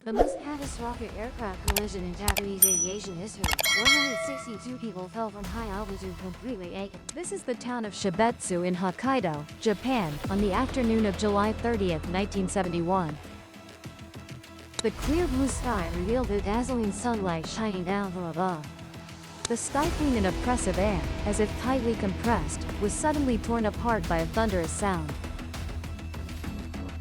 The most catastrophic aircraft collision in Japanese aviation history. 162 people fell from high altitude completely naked. This is the town of Shibetsu in Hokkaido, Japan, on the afternoon of July 30th, 1971. The clear blue sky revealed the dazzling sunlight shining down from above. The stifling and oppressive air, as if tightly compressed, was suddenly torn apart by a thunderous sound.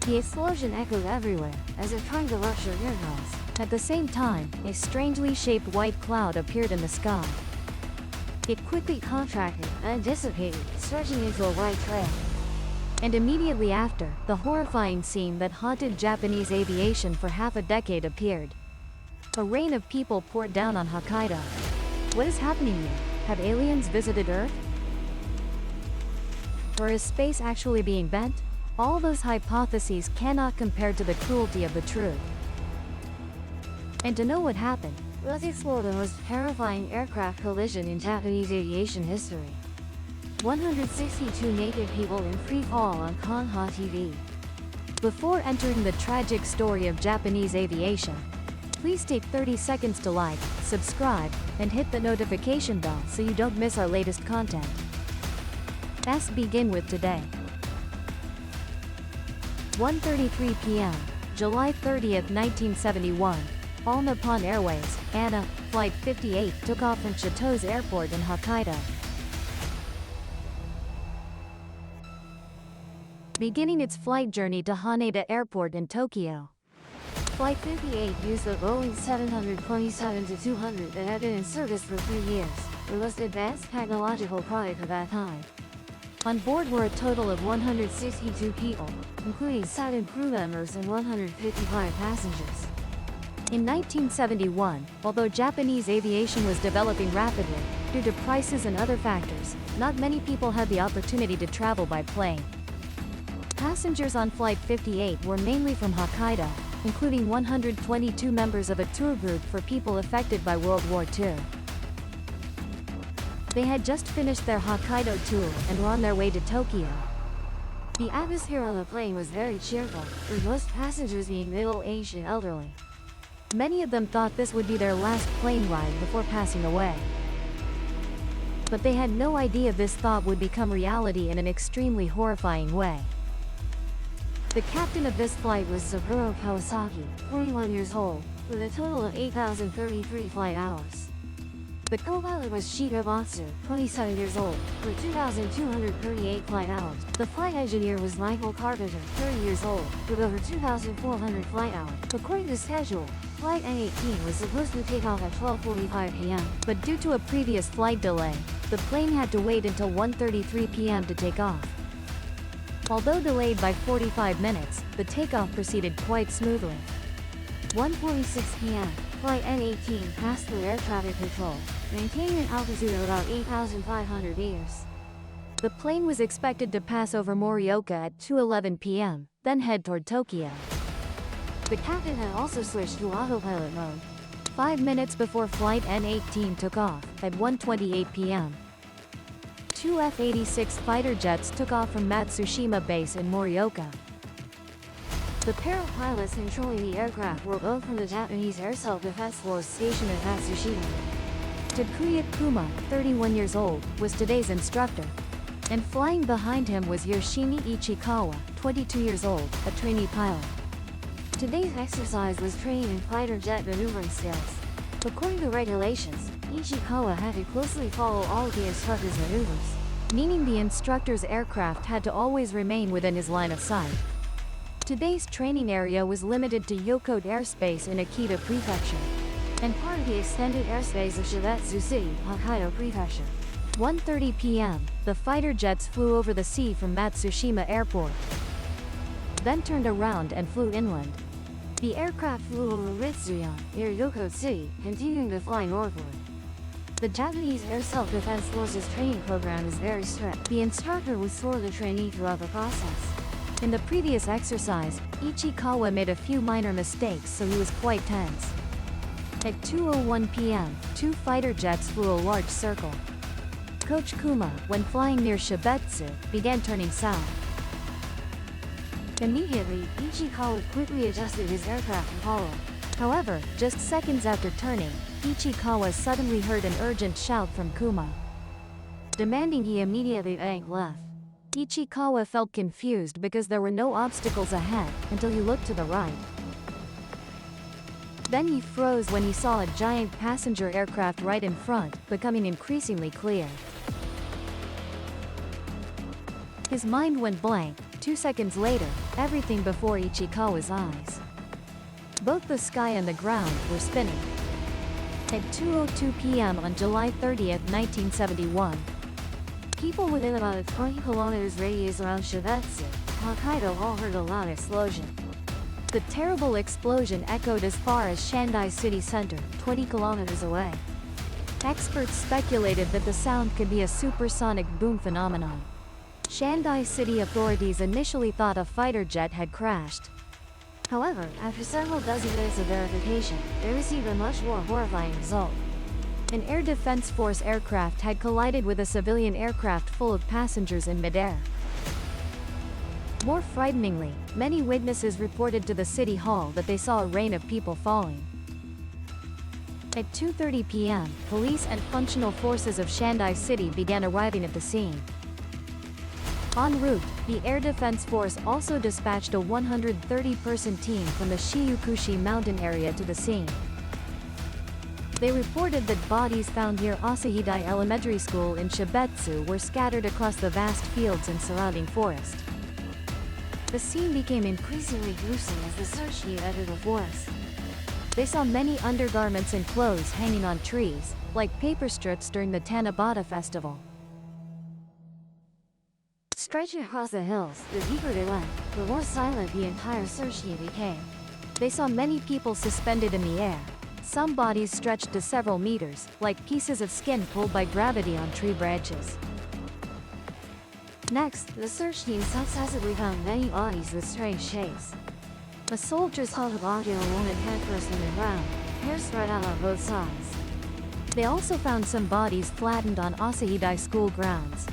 The explosion echoed everywhere, as if trying to rupture eardrums. At the same time, a strangely shaped white cloud appeared in the sky. It quickly contracted and dissipated, stretching into a white trail. And immediately after, the horrifying scene that haunted Japanese aviation for half a decade appeared. A rain of people poured down on Hokkaido. What is happening here? Have aliens visited Earth? Or is space actually being bent? All those hypotheses cannot compare to the cruelty of the truth. And to know what happened, let's explore the most terrifying aircraft collision in Japanese aviation history. 162 naked people in free fall on Kanha TV. Before entering the tragic story of Japanese aviation, please take 30 seconds to like, subscribe, and hit the notification bell so you don't miss our latest content. Let's begin with today. 1:33 p.m., July 30th, 1971, All Nippon Airways, ANA, Flight 58 took off from Chitose Airport in Hokkaido. Beginning its flight journey to Haneda Airport in Tokyo. Flight 58 used the Boeing 727-200 that had been in service for 3 years, the most advanced technological product of that time. On board were a total of 162 people, including 7 crew members and 155 passengers. In 1971, although Japanese aviation was developing rapidly, due to prices and other factors, not many people had the opportunity to travel by plane. Passengers on Flight 58 were mainly from Hokkaido, including 122 members of a tour group for people affected by World War II. They had just finished their Hokkaido tour and were on their way to Tokyo. The atmosphere on the plane was very cheerful, with most passengers being middle-aged and elderly. Many of them thought this would be their last plane ride before passing away. But they had no idea this thought would become reality in an extremely horrifying way. The captain of this flight was Saburo Kawasaki, 41 years old, with a total of 8,033 flight hours. The co-pilot was Shita Matsu, 27 years old, with 2,238 flight hours. The flight engineer was Michael Carpenter, 30 years old, with over 2,400 flight hours. According to schedule, Flight N18 was supposed to take off at 12:45 p.m., but due to a previous flight delay, the plane had to wait until 1:33 p.m. to take off. Although delayed by 45 minutes, the takeoff proceeded quite smoothly. 1:46 p.m., Flight N18 passed through air traffic control, maintaining an altitude of about 8,500 meters. The plane was expected to pass over Morioka at 2:11 p.m., then head toward Tokyo. The captain had also switched to autopilot mode. 5 minutes before Flight N18 took off, at 1:28 p.m., 2 F-86 fighter jets took off from Matsushima Base in Morioka. The pair of pilots controlling the aircraft were both from the Japanese Air Self-Defense Force stationed at Matsushima. Takuya Kuma, 31 years old, was today's instructor. And flying behind him was Yoshimi Ichikawa, 22 years old, a trainee pilot. Today's exercise was training in fighter jet maneuvering skills. According to regulations, Ichikawa had to closely follow all of the instructor's maneuvers, meaning the instructor's aircraft had to always remain within his line of sight. Today's training area was limited to Yokote Airspace in Akita Prefecture, and part of the extended airspace of Shibetsu City, Hokkaido Prefecture. 1:30 p.m., the fighter jets flew over the sea from Matsushima Airport, then turned around and flew inland. The aircraft flew over Ritsuya, near Yokote City, continuing to fly northward. The Japanese Air Self-Defense Forces training program is very strict. The instructor would swore the trainee throughout the process. In the previous exercise, Ichikawa made a few minor mistakes, so he was quite tense. At 2:01 p.m., 2 fighter jets flew a large circle. Coach Kuma, when flying near Shibetsu, began turning south. Immediately, Ichikawa quickly adjusted his aircraft to follow. However, just seconds after turning, Ichikawa suddenly heard an urgent shout from Kuma, demanding he immediately bank left. Ichikawa felt confused because there were no obstacles ahead until he looked to the right. Then he froze when he saw a giant passenger aircraft right in front, becoming increasingly clear. His mind went blank. 2 seconds later, everything before Ichikawa's eyes. Both the sky and the ground were spinning. At 2:02 p.m. on July 30, 1971, people within about a 20 kilometers radius around Shibetsu, Hokkaido all heard a loud explosion. The terrible explosion echoed as far as Shandai city center, 20 kilometers away. Experts speculated that the sound could be a supersonic boom phenomenon. Shandai city authorities initially thought a fighter jet had crashed. However, after several dozen minutes of verification, they received a much more horrifying result. An Air Defense Force aircraft had collided with a civilian aircraft full of passengers in midair. More frighteningly, many witnesses reported to the city hall that they saw a rain of people falling. At 2:30 p.m., police and functional forces of Shandai City began arriving at the scene. En route, the Air Defense Force also dispatched a 130-person team from the Shiyukushi mountain area to the scene. They reported that bodies found near Asahidai Elementary School in Shibetsu were scattered across the vast fields and surrounding forest. The scene became increasingly gruesome as the search team entered the forest. They saw many undergarments and clothes hanging on trees, like paper strips during the Tanabata festival. Stretching across the hills, the deeper they went, the more silent the entire search team became. They saw many people suspended in the air. Some bodies stretched to several meters, like pieces of skin pulled by gravity on tree branches. Next, the search team successively found many bodies with strange shapes. A soldier saw the body of a woman headfirst in the ground, hair spread out on both sides. They also found some bodies flattened on Asahidai school grounds.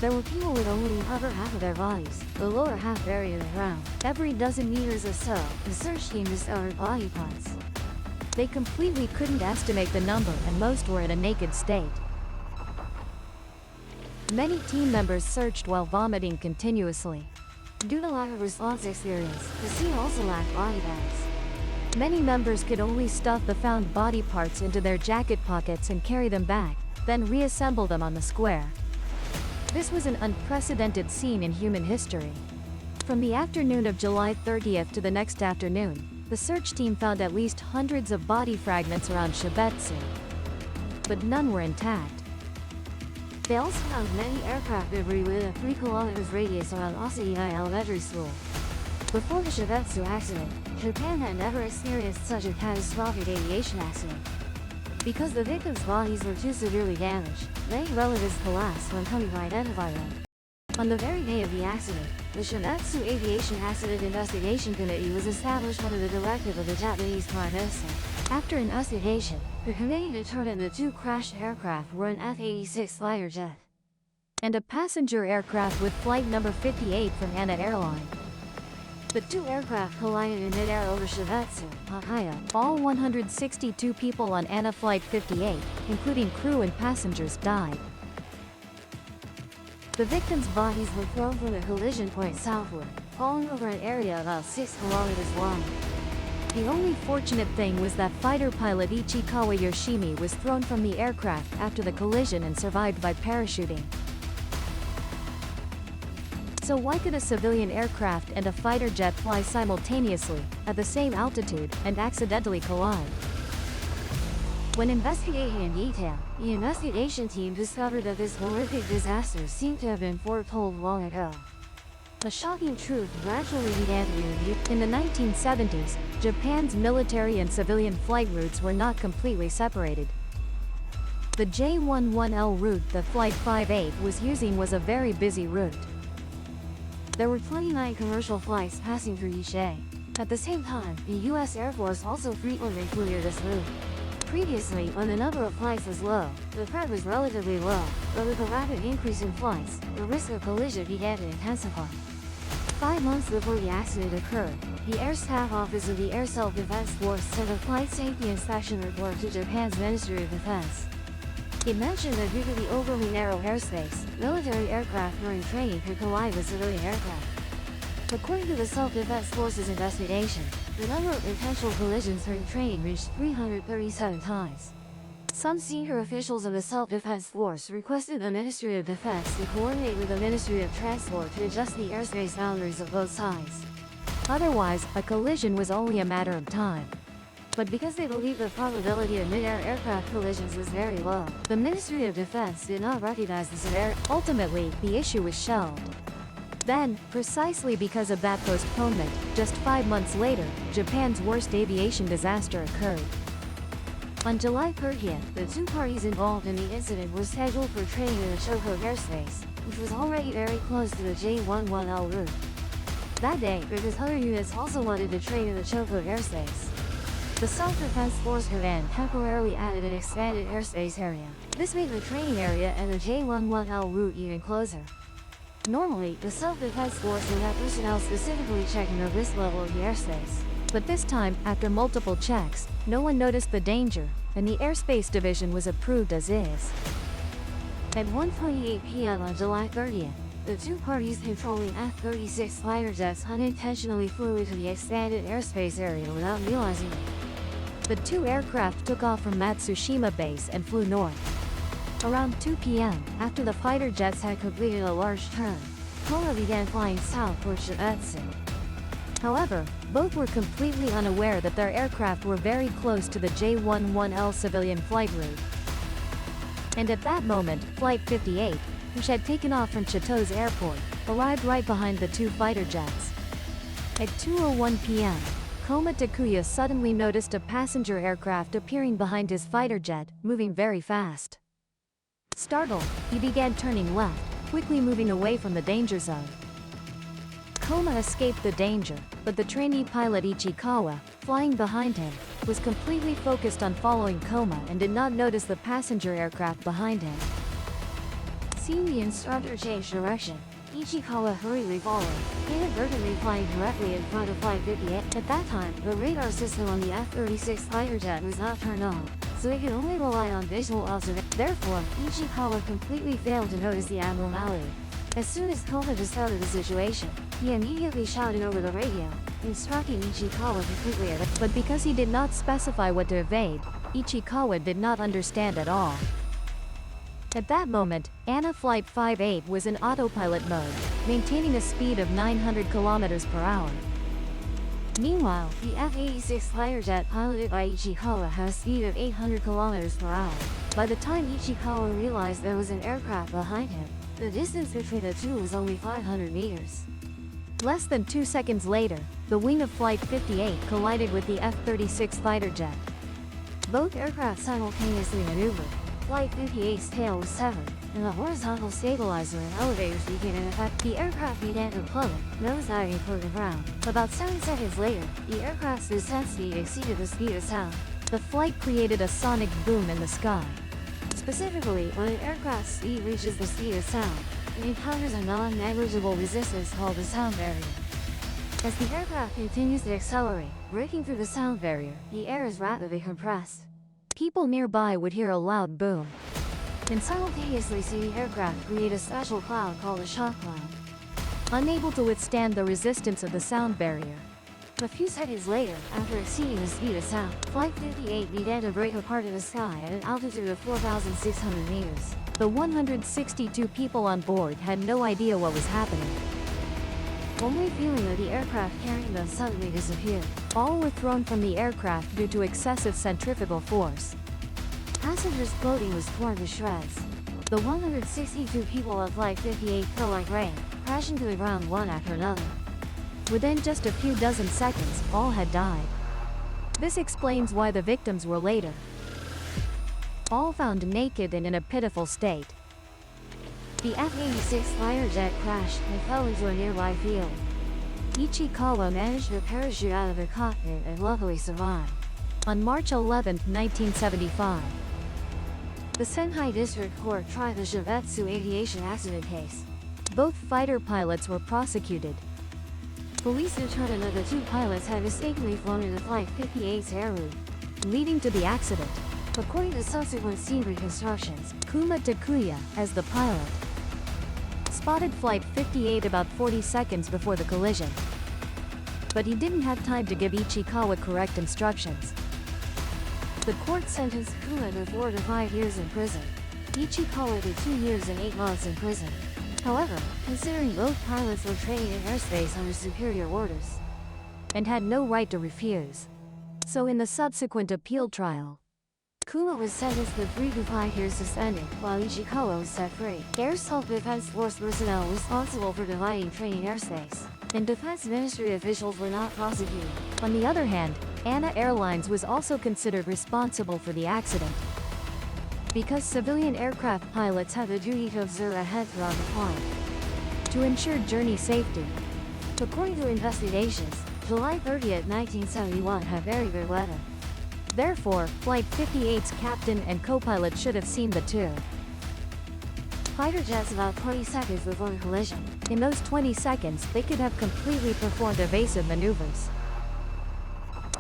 There were people with only the upper half of their bodies, the lower half buried in the ground. Every dozen meters or so, the search team discovered body parts. They completely couldn't estimate the number, and most were in a naked state. Many team members searched while vomiting continuously. Due to lack of response experience, the scene also lacked body bags. Many members could only stuff the found body parts into their jacket pockets and carry them back, then reassemble them on the square. This was an unprecedented scene in human history. From the afternoon of July 30th to the next afternoon, the search team found at least hundreds of body fragments around Shibetsu, but none were intact. They also found many aircraft debris within a 3 kilometers radius around Asahidai Elementary School. Before the Shibetsu accident, Japan had never experienced such a catastrophic aviation accident. Because the victims' bodies were too severely damaged, many relatives collapsed when coming to identify them. On the very day of the accident, the Shibetsu Aviation Accident Investigation Committee was established under the directive of the Japanese Prime Minister. After investigation, the committee determined the two crashed aircraft were an F-86 fighter jet and a passenger aircraft with flight number 58 from ANA Airline. The two aircraft collided in mid-air over Shibetsu, Hokkaido. All 162 people on ANA Flight 58, including crew and passengers, died. The victims' bodies were thrown from the collision point southward, falling over an area about 6 kilometers long. The only fortunate thing was that fighter pilot Ichikawa Yoshimi was thrown from the aircraft after the collision and survived by parachuting. So why could a civilian aircraft and a fighter jet fly simultaneously, at the same altitude, and accidentally collide? When investigating in detail, the investigation team discovered that this horrific disaster seemed to have been foretold long ago. The shocking truth gradually began to be revealed. In the 1970s, Japan's military and civilian flight routes were not completely separated. The J11L route that Flight 58 was using was a very busy route. There were 29 commercial flights passing through each day. At the same time, the U.S. Air Force also frequently flew near this route. Previously, when the number of flights was low, the threat was relatively low, but with a rapid increase in flights, the risk of collision began to intensify. 5 months before the accident occurred, the Air Staff Office of the Air Self-Defense Force sent a flight safety inspection report to Japan's Ministry of Defense. It mentioned that due to the overly narrow airspace, military aircraft during training could collide with civilian aircraft. According to the Self-Defense Force's investigation, the number of potential collisions during training reached 337 times. Some senior officials of the Self-Defense Force requested the Ministry of Defense to coordinate with the Ministry of Transport to adjust the airspace boundaries of both sides. Otherwise, a collision was only a matter of time. But because they believed the probability of mid-air aircraft collisions was very low, the Ministry of Defense did not recognize the severity. Ultimately, the issue was shelved. Then, precisely because of that postponement, just 5 months later, Japan's worst aviation disaster occurred. On July 30th, the two parties involved in the incident were scheduled for training in the Choko airspace, which was already very close to the J11L route. That day, because other units also wanted to train in the Choko airspace, the Self-Defense Force Command temporarily added an expanded airspace area. This made the training area and the J11L route even closer. Normally, the Self-Defense Force would have personnel specifically checking the risk level of the airspace. But this time, after multiple checks, no one noticed the danger, and the Airspace Division was approved as is. At 1:28 p.m. on July 30th, the two parties controlling F-36 fighter jets unintentionally flew into the expanded airspace area without realizing it. The two aircraft took off from Matsushima Base and flew north. Around 2 p.m., after the fighter jets had completed a large turn, Koma began flying south towards Shibatsu. However, both were completely unaware that their aircraft were very close to the J11L civilian flight route. And at that moment, Flight 58, which had taken off from Chitose Airport, arrived right behind the two fighter jets. At 2:01 p.m., Koma Takuya suddenly noticed a passenger aircraft appearing behind his fighter jet, moving very fast. Startled, he began turning left, quickly moving away from the danger zone. Koma escaped the danger, but the trainee pilot Ichikawa, flying behind him, was completely focused on following Koma and did not notice the passenger aircraft behind him. Seeing the instructor change direction, Ichikawa hurriedly followed, inadvertently flying directly in front of Flight 58. At that time, the radar system on the F-36 fighter jet was not turned on, so he could only rely on visual observation. Therefore, Ichikawa completely failed to notice the abnormality. As soon as Koma discovered the situation, he immediately shouted over the radio, instructing Ichikawa to quickly evade. But because he did not specify what to evade, Ichikawa did not understand at all. At that moment, ANA Flight 58 was in autopilot mode, maintaining a speed of 900 km per hour. Meanwhile, the F-86 fighter jet piloted by Ichikawa had a speed of 800 km per hour. By the time Ichikawa realized there was an aircraft behind him, the distance between the two was only 500 meters. Less than 2 seconds later, the wing of Flight 58 collided with the F-36 fighter jet. Both aircraft simultaneously maneuvered. Flight 58's tail was severed, and the horizontal stabilizer and elevators became in effect. The aircraft began to plummet, nosediving toward the ground. About 7 seconds later, the aircraft's descent speed exceeded the speed of sound. The flight created a sonic boom in the sky. Specifically, when an aircraft's speed reaches the speed of sound, it encounters a non-negligible resistance called the sound barrier. As the aircraft continues to accelerate, breaking through the sound barrier, the air is rapidly compressed. People nearby would hear a loud boom, and simultaneously see the aircraft create a special cloud called a shock cloud. Unable to withstand the resistance of the sound barrier, a few seconds later, after exceeding the speed of sound, Flight 58 began to break apart in the sky at an altitude of 4,600 meters. The 162 people on board had no idea what was happening, only feeling that the aircraft carrying them suddenly disappeared. All were thrown from the aircraft due to excessive centrifugal force. Passengers' clothing was torn to shreds. The 162 people on Flight 58 fell like rain, crashing to the ground one after another. Within just a few dozen seconds, all had died. This explains why the victims were later all found naked and in a pitiful state. The F-86 fighter jet crashed and fell into a nearby field. Ichikawa managed to parachute out of the cockpit and luckily survived. On March 11, 1975, the Senhai District Court tried the Shibatsu aviation accident case. Both fighter pilots were prosecuted. Police determined that the two pilots had mistakenly flown into Flight 58's air route, leading to the accident. According to subsequent scene reconstructions, Kuma Takuya, as the pilot, spotted Flight 58 about 40 seconds before the collision. But he didn't have time to give Ichikawa correct instructions. The court sentenced Kuma to 4 to 5 years in prison, Ichikawa to 2 years and 8 months in prison. However, considering both pilots were trained in airspace under superior orders and had no right to refuse, so in the subsequent appeal trial, Kuma was sentenced to 3 to 5 years suspended, while Ichikawa was set free. Air Self-Defense Force personnel responsible for dividing training airspace and defense ministry officials were not prosecuted. On the other hand, ANA Airlines was also considered responsible for the accident, because civilian aircraft pilots had the duty to observe ahead throughout the flight to ensure journey safety. According to investigations, July 30, 1971 had very good weather. Therefore, Flight 58's captain and co-pilot should have seen the two fighter jets about 20 seconds before the collision. In those 20 seconds, they could have completely performed evasive maneuvers.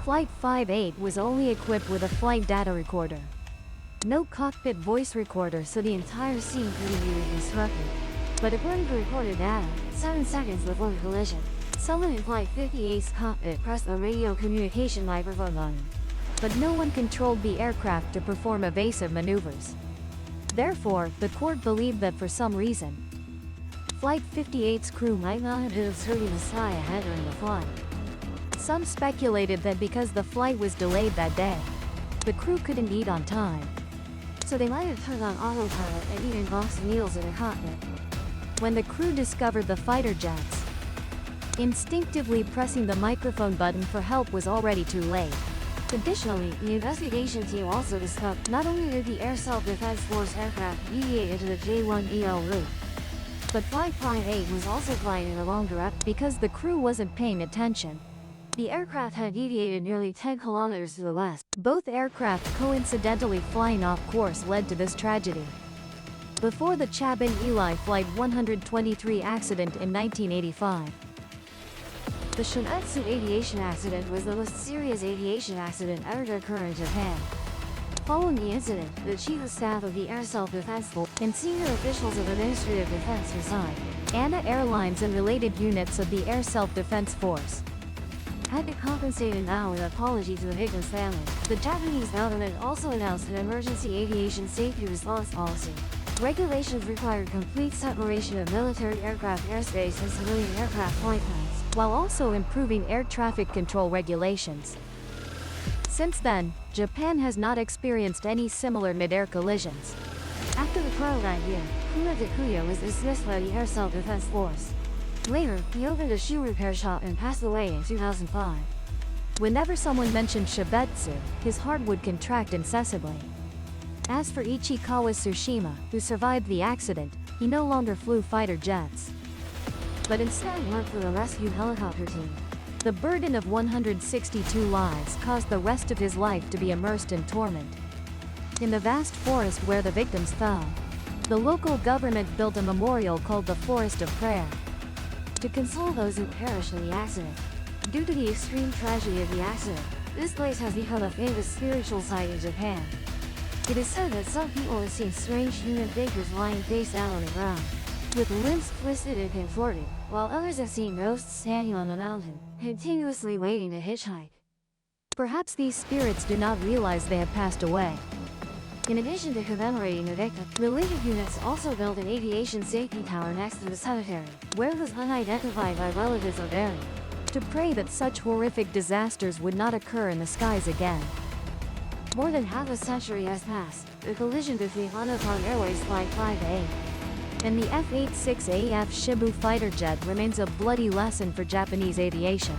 Flight 58 was only equipped with a flight data recorder, no cockpit voice recorder, so the entire scene couldn't be reconstructed. But according to recorded data, 7 seconds before the collision, someone in Flight 58's cockpit pressed the radio communication microphone button. But no one controlled the aircraft to perform evasive maneuvers. Therefore, the court believed that for some reason, Flight 58's crew might not have been observing the sky ahead during the flight. Some speculated that because the flight was delayed that day, the crew couldn't eat on time, so they might have turned on autopilot and eaten boxed meals in the cockpit. When the crew discovered the fighter jets, instinctively pressing the microphone button for help was already too late. Additionally, the investigation team also discovered not only did the Air Self-Defense Force aircraft deviate into the J1EL route, but Flight 58 was also flying in the wrong direction because the crew wasn't paying attention. The aircraft had deviated nearly 10 kilometers to the west. Both aircraft coincidentally flying off course led to this tragedy. Before the Chapin Eli Flight 123 accident in 1985, the Shinetsu aviation accident was the most serious aviation accident ever to occur in Japan. Following the incident, the Chief of Staff of the Air Self-Defense Force and senior officials of the Ministry of Defense resigned. ANA Airlines and related units of the Air Self-Defense Force had to compensate an hour with apology to the victim's family. The Japanese government also announced an emergency aviation safety response policy. Regulations required complete separation of military aircraft airspace and civilian aircraft flight paths, while also improving air traffic control regulations. Since then, Japan has not experienced any similar mid-air collisions. After the trial that year, Kuma Takuya was dismissed by the Air Self-Defense Force. Later, he opened a shoe repair shop and passed away in 2005. Whenever someone mentioned Shibetsu, his heart would contract incessantly. As for Ichikawa Tsushima, who survived the accident, he no longer flew fighter jets, but instead worked for the rescue helicopter team. The burden of 162 lives caused the rest of his life to be immersed in torment. In the vast forest where the victims fell, the local government built a memorial called the Forest of Prayer to console those who perished in the accident. Due to the extreme tragedy of the accident, this place has become a famous spiritual site in Japan. It is said that some people have seen strange human figures lying face down on the ground, with limbs twisted and contorted, while others have seen ghosts standing on the mountain, continuously waiting to hitchhike. Perhaps these spirits do not realize they have passed away. In addition to commemorating the victim, related units also built an aviation safety tower next to the cemetery, where it was unidentified by relatives of buried, to pray that such horrific disasters would not occur in the skies again. More than half a century has passed. The collision between Hanapan Airways Flight 58 and the F-86AF Shibu fighter jet remains a bloody lesson for Japanese aviation.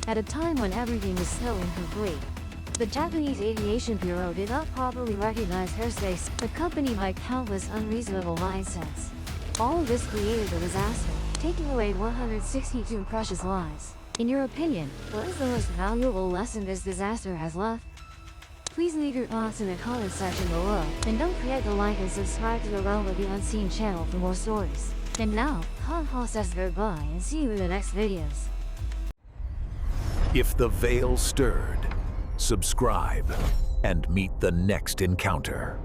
At a time when everything was still incomplete, the Japanese Aviation Bureau did not properly recognize airspace, accompanied by countless unreasonable mindsets. All of this created a disaster, taking away 162 precious lives. In your opinion, what is the most valuable lesson this disaster has left? Please leave your thoughts in the comment section below, and don't forget to like and subscribe to the Realm of the Unseen channel for more stories. And now, haha says goodbye and see you in the next videos. If the veil stirred, subscribe and meet the next encounter.